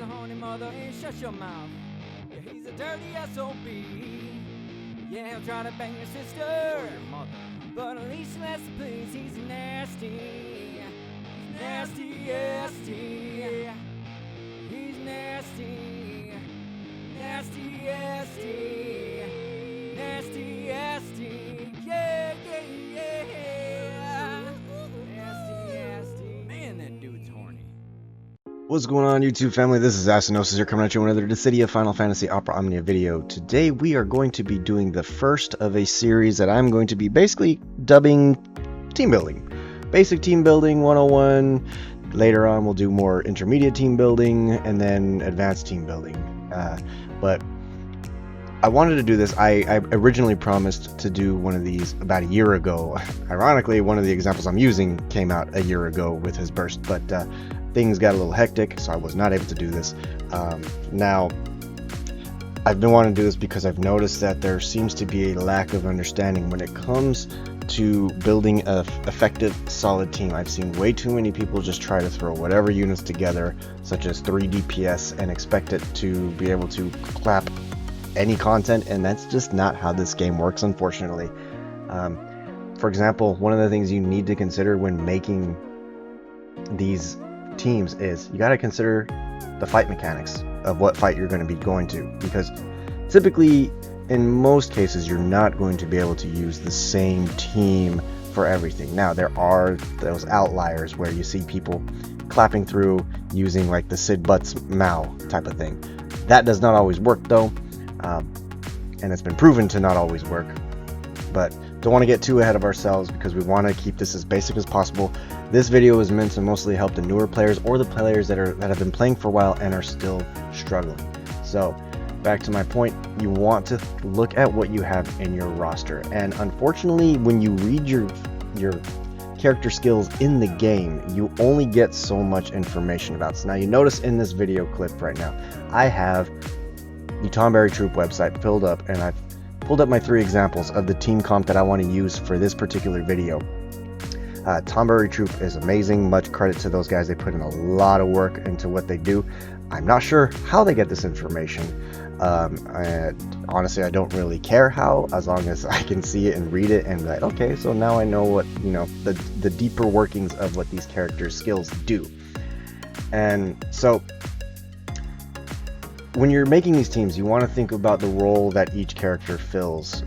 a horny mother, hey, shut your mouth. Yeah, he's a dirty SOB. Yeah, he'll try to bang your sister or your mother, but at least let's please, he's nasty. He's nasty, nasty. He's nasty. Nasty, nasty. Nasty, nasty. Yeah, yeah, yeah. Nasty, nasty. Man, that dude's horny. What's going on, YouTube family? This is Astinosis here, coming at you with another Dissidia Final Fantasy Opera Omnia video. Today we are going to be doing the first of a series that I'm going to be basically dubbing Team Building. Basic Team Building 101. Later on we'll do more intermediate team building and then advanced team building. But I wanted to do this. I originally promised to do one of these about a year ago. Ironically, one of the examples I'm using came out a year ago with his burst, but things got a little hectic, so I was not able to do this. Now, I've been wanting to do this because I've noticed that there seems to be a lack of understanding when it comes to building an effective, solid team. I've seen way too many people just try to throw whatever units together, such as 3 DPS, and expect it to be able to clap any content, and that's just not how this game works, unfortunately. For example, one of the things you need to consider when making these teams is you got to consider the fight mechanics of what fight you're going to be going to, because typically in most cases you're not going to be able to use the same team for everything. Now there are those outliers where you see people clapping through using like the Sid Butts Mao type of thing. That does not always work though, and it's been proven to not always work, but don't want to get too ahead of ourselves because we want to keep this as basic as possible. This video is meant to mostly help the newer players or the players that have been playing for a while and are still struggling. So back to my point, you want to look at what you have in your roster, and unfortunately when you read your character skills in the game, you only get so much information about. So now you notice in this video clip right now, I have the Tomberry Troop website filled up, and I've pulled up my 3 examples of the team comp that I want to use for this particular video. Tomberry Troop is amazing. Much credit to those guys. They put in a lot of work into what they do. I'm not sure how they get this information. Honestly, I don't really care how, as long as I can see it and read it and be like, okay, so now I know what, the deeper workings of what these characters' skills do. And so when you're making these teams, you want to think about the role that each character fills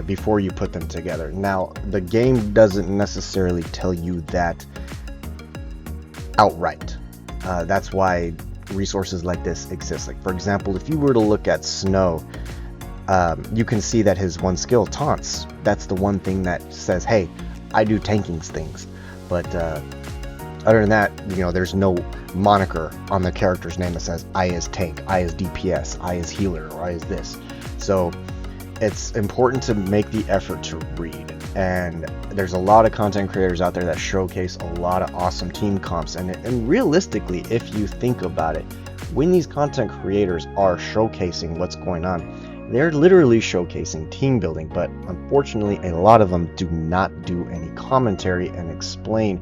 before you put them together. Now, the game doesn't necessarily tell you that outright. That's why resources like this exist. Like, for example, if you were to look at Snow, you can see that his one skill, Taunts, that's the one thing that says, hey, I do tanking things. But other than that, there's no moniker on the character's name that says I is tank, I is DPS, I is healer, or I is this. So it's important to make the effort to read, and there's a lot of content creators out there that showcase a lot of awesome team comps, and realistically, if you think about it, when these content creators are showcasing what's going on, they're literally showcasing team building, but unfortunately a lot of them do not do any commentary and explain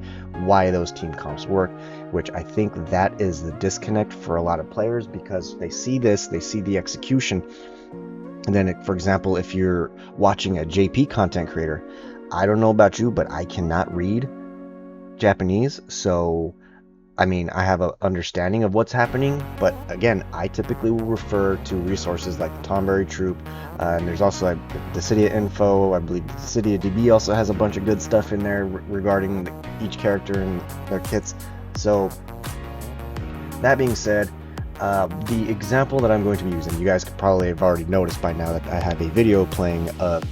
why those team comps work, which I think that is the disconnect for a lot of players, because they see this, they see the execution, and then for example, if you're watching a JP content creator, I don't know about you, but I cannot read Japanese, so I mean, I have an understanding of what's happening, but again, I typically will refer to resources like the Tomberry Troop, and there's also like Dissidia Info. I believe Dissidia DB also has a bunch of good stuff in there regarding each character and their kits. So that being said, the example that I'm going to be using, you guys could probably have already noticed by now that I have a video playing of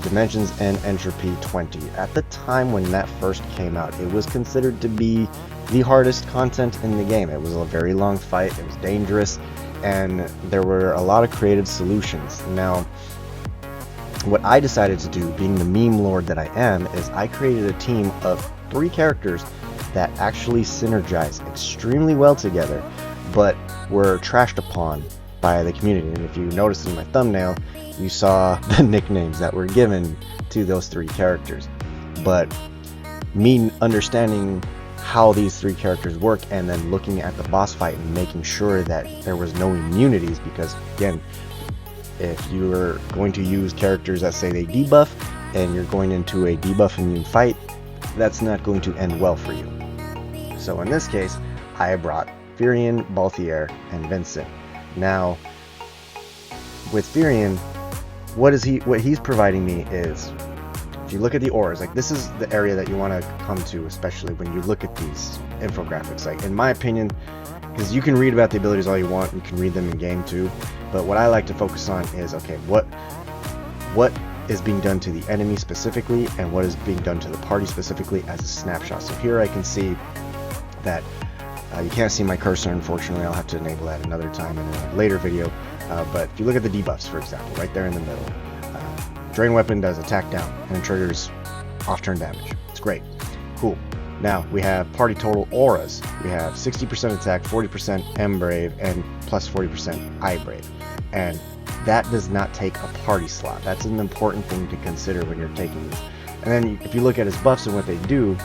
Dimensions and Entropy 20. At the time when that first came out, it was considered to be the hardest content in the game. It was a very long fight, it was dangerous, and there were a lot of creative solutions. Now, what I decided to do, being the meme lord that I am, is I created a team of 3 characters that actually synergize extremely well together, but were trashed upon by the community. And if you noticed in my thumbnail, you saw the nicknames that were given to those 3 characters. But me understanding how these three characters work, and then looking at the boss fight and making sure that there was no immunities, because again, if you're going to use characters that say they debuff and you're going into a debuff immune fight, that's not going to end well for you. So in this case, I brought Furion, Balthier, and Vincent. Now, with Furion, what he's providing me is, if you look at the auras, like this is the area that you want to come to, especially when you look at these infographics. Like in my opinion, because you can read about the abilities all you want, you can read them in game too, but what I like to focus on is, okay, what is being done to the enemy specifically, and what is being done to the party specifically as a snapshot. So here I can see that you can't see my cursor, unfortunately. I'll have to enable that another time in a later video. But if you look at the debuffs, for example, right there in the middle, Drain Weapon does attack down and it triggers off-turn damage. It's great. Cool. Now we have party total auras. We have 60% attack, 40% M Brave, and plus 40% I Brave. And that does not take a party slot. That's an important thing to consider when you're taking these. And then if you look at his buffs and what they do,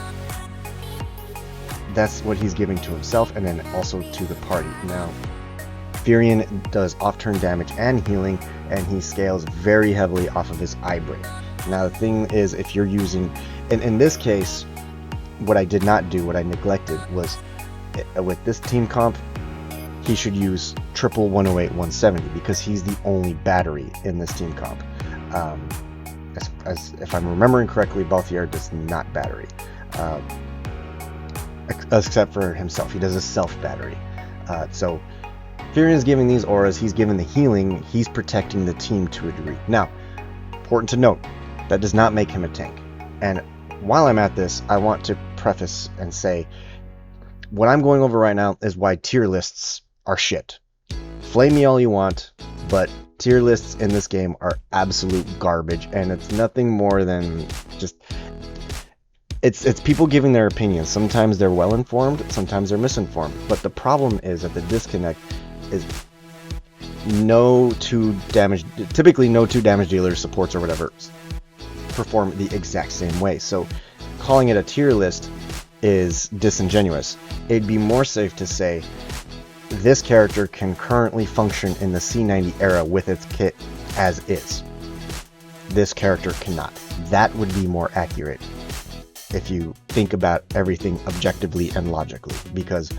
that's what he's giving to himself and then also to the party. Now, Furion does off-turn damage and healing, and he scales very heavily off of his I Brave. Now the thing is, if you're using, in this case, what I did not do, what I neglected, was with this team comp, he should use triple 108 170 because he's the only battery in this team comp. As if I'm remembering correctly, Balthier does not battery, except for himself. He does a self battery. So Furion's giving these auras, he's giving the healing, he's protecting the team to a degree. Now, important to note, that does not make him a tank. And while I'm at this, I want to preface and say, what I'm going over right now is why tier lists are shit. Flame me all you want, but tier lists in this game are absolute garbage, and it's nothing more than just, it's people giving their opinions. Sometimes they're well informed, sometimes they're misinformed, but the problem is that the disconnect is typically no two damage dealers, supports or whatever perform the exact same way. So calling it a tier list is disingenuous. It'd be more safe to say this character can currently function in the C90 era with its kit as is. This character cannot. That would be more accurate if you think about everything objectively and logically, because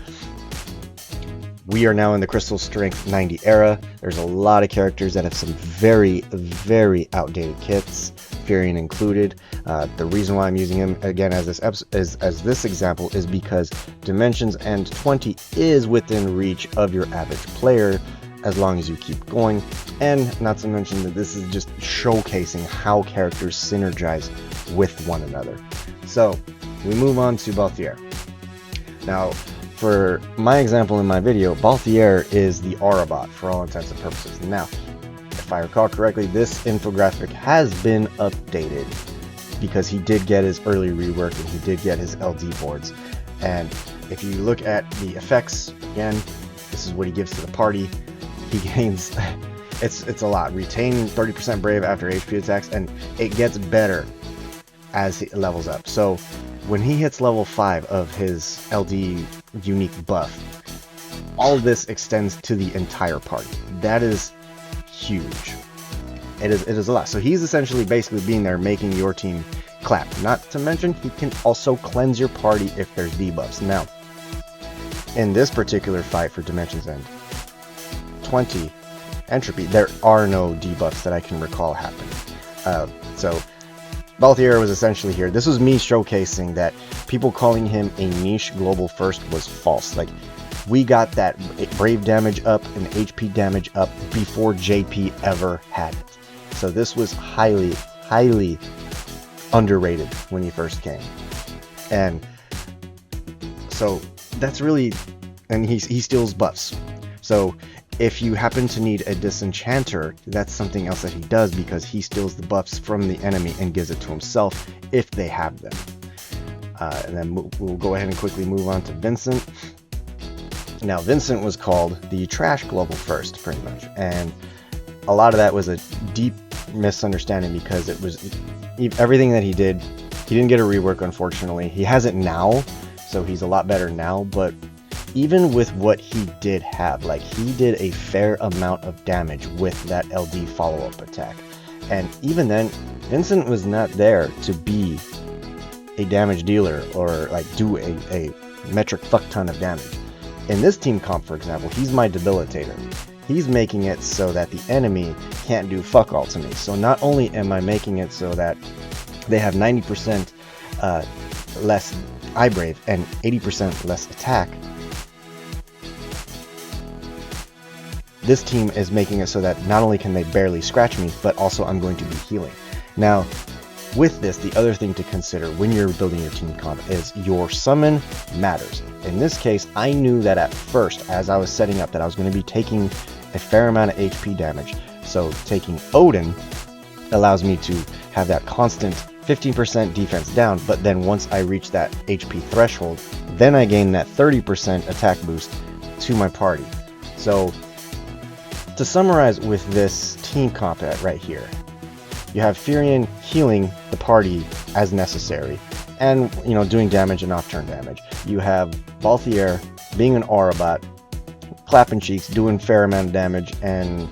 we are now in the Crystal Strength 90 era. There's a lot of characters that have some very, very outdated kits, Furion included. The reason why I'm using him again as this example is because Dimensions End 20 is within reach of your average player as long as you keep going, and not to mention that this is just showcasing how characters synergize with one another. So we move on to Balthier. Now, for my example in my video, Balthier is the Aura bot for all intents and purposes. Now, if I recall correctly, this infographic has been updated because he did get his early rework and he did get his LD boards. And if you look at the effects, again, this is what he gives to the party. He gains, it's a lot. Retain 30% Brave after HP attacks, and it gets better as he levels up. So when he hits level 5 of his LD unique buff, all of this extends to the entire party. That is huge. It is a lot. So he's essentially basically being there making your team clap. Not to mention, he can also cleanse your party if there's debuffs. Now, in this particular fight for Dimensions End 20 Entropy, there are no debuffs that I can recall happening. So Balthier was essentially here. This was me showcasing that people calling him a niche global first was false. Like, we got that Brave damage up and HP damage up before JP ever had it. So this was highly, highly underrated when he first came. And so that's really, and he steals buffs. So if you happen to need a Disenchanter, that's something else that he does, because he steals the buffs from the enemy and gives it to himself if they have them. And then we'll go ahead and quickly move on to Vincent. Now, Vincent was called the trash global first, pretty much. And a lot of that was a deep misunderstanding, because it was everything that he didn't get a rework, unfortunately. He has it now, so he's a lot better now. But even with what he did have, like, he did a fair amount of damage with that LD follow-up attack. And even then, Vincent was not there to be a damage dealer or like do a metric fuck ton of damage. In this team comp, for example, he's my debilitator. He's making it so that the enemy can't do fuck all to me. So not only am I making it so that they have 90% less eye brave and 80% less attack, this team is making it so that not only can they barely scratch me, but also I'm going to be healing. Now, with this, the other thing to consider when you're building your team comp is your summon matters. In this case, I knew that at first, as I was setting up, that I was going to be taking a fair amount of HP damage. So taking Odin allows me to have that constant 15% defense down, but then once I reach that HP threshold, then I gain that 30% attack boost to my party. So to summarize with this team comp right here, you have Furion healing the party as necessary, and doing damage and off-turn damage. You have Balthier being an aura bot, clapping cheeks, doing fair amount of damage, and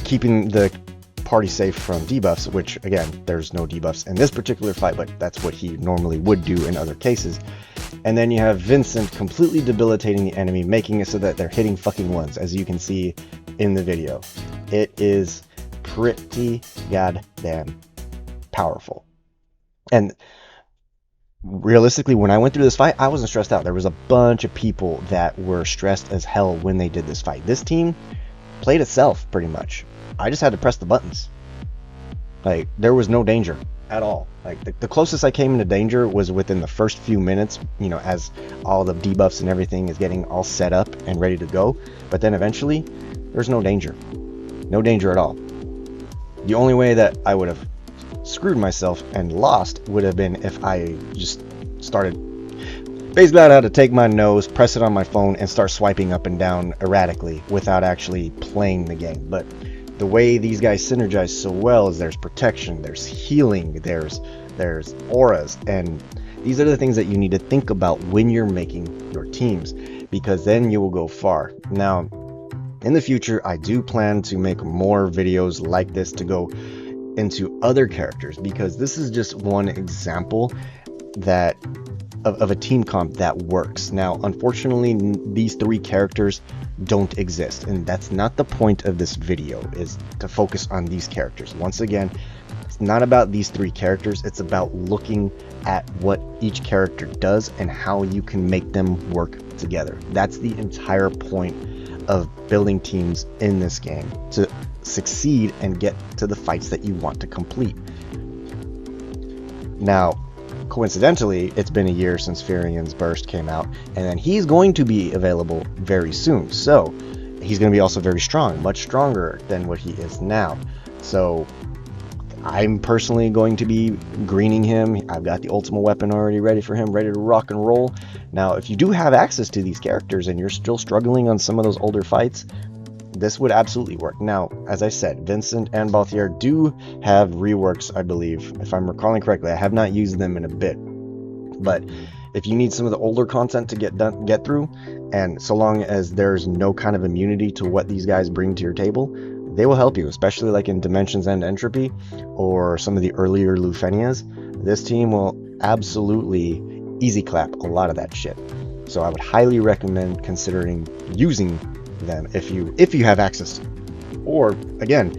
keeping the party safe from debuffs, which again, there's no debuffs in this particular fight, but that's what he normally would do in other cases. And then you have Vincent completely debilitating the enemy, making it so that they're hitting fucking ones, as you can see in the video. It is pretty goddamn powerful. And realistically, when I went through this fight, I wasn't stressed out. There was a bunch of people that were stressed as hell when they did this fight. This team played itself pretty much. I just had to press the buttons. Like, there was no danger at all. Like, the closest I came into danger was within the first few minutes, as all the debuffs and everything is getting all set up and ready to go. But then eventually, there's no danger. No danger at all. The only way that I would have screwed myself and lost would have been if I just started basically I had to take my nose, press it on my phone, and start swiping up and down erratically without actually playing the game. But the way these guys synergize so well is there's protection, there's healing, there's auras, and these are the things that you need to think about when you're making your teams, because then you will go far. Now, in the future, I do plan to make more videos like this to go into other characters, because this is just one example that of a team comp that works. Now, unfortunately, these three characters don't exist, and that's not the point of this video, is to focus on these characters. Once again, it's not about these three characters, it's about looking at what each character does and how you can make them work together. That's the entire point of building teams in this game, to succeed and get to the fights that you want to complete. Now, coincidentally, it's been a year since Furion's Burst came out, and then he's going to be available very soon. So he's going to be also very strong, much stronger than what he is now. So I'm personally going to be greening him. I've got the ultimate weapon already ready for him, ready to rock and roll. Now, if you do have access to these characters and you're still struggling on some of those older fights, this would absolutely work. Now, as I said, Vincent and Balthier do have reworks, I believe, if I'm recalling correctly. I have not used them in a bit, but if you need some of the older content to get through, and so long as there's no kind of immunity to what these guys bring to your table, they will help you, especially like in Dimensions End Entropy or some of the earlier Lufenias. This team will absolutely easy clap a lot of that shit. So I would highly recommend considering using them if you have access. Or again,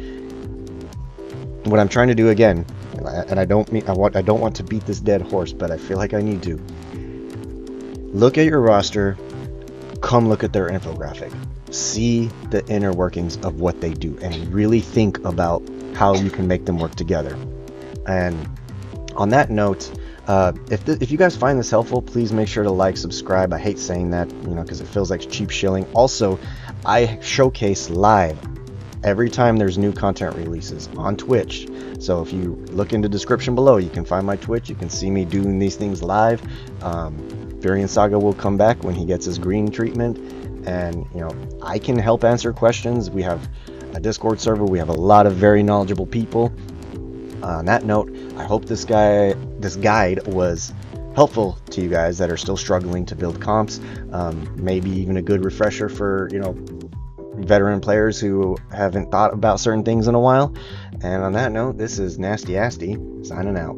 what I'm trying to do again, and I don't want to beat this dead horse, but I feel like I need to. Look at your roster, come look at their infographic, see the inner workings of what they do, and really think about how you can make them work together. And on that note, if you guys find this helpful, please make sure to like, subscribe. I hate saying that, because it feels like cheap shilling. Also, I showcase live every time there's new content releases on Twitch. So if you look in the description below, you can find my Twitch. You can see me doing these things live. Furion Saga will come back when he gets his green treatment, and I can help answer questions. We have a Discord server. We have a lot of very knowledgeable people. On that note, I hope this this guide was helpful to you guys that are still struggling to build comps. Maybe even a good refresher for, you know, veteran players who haven't thought about certain things in a while. And on that note, this is Nasty Asti signing out.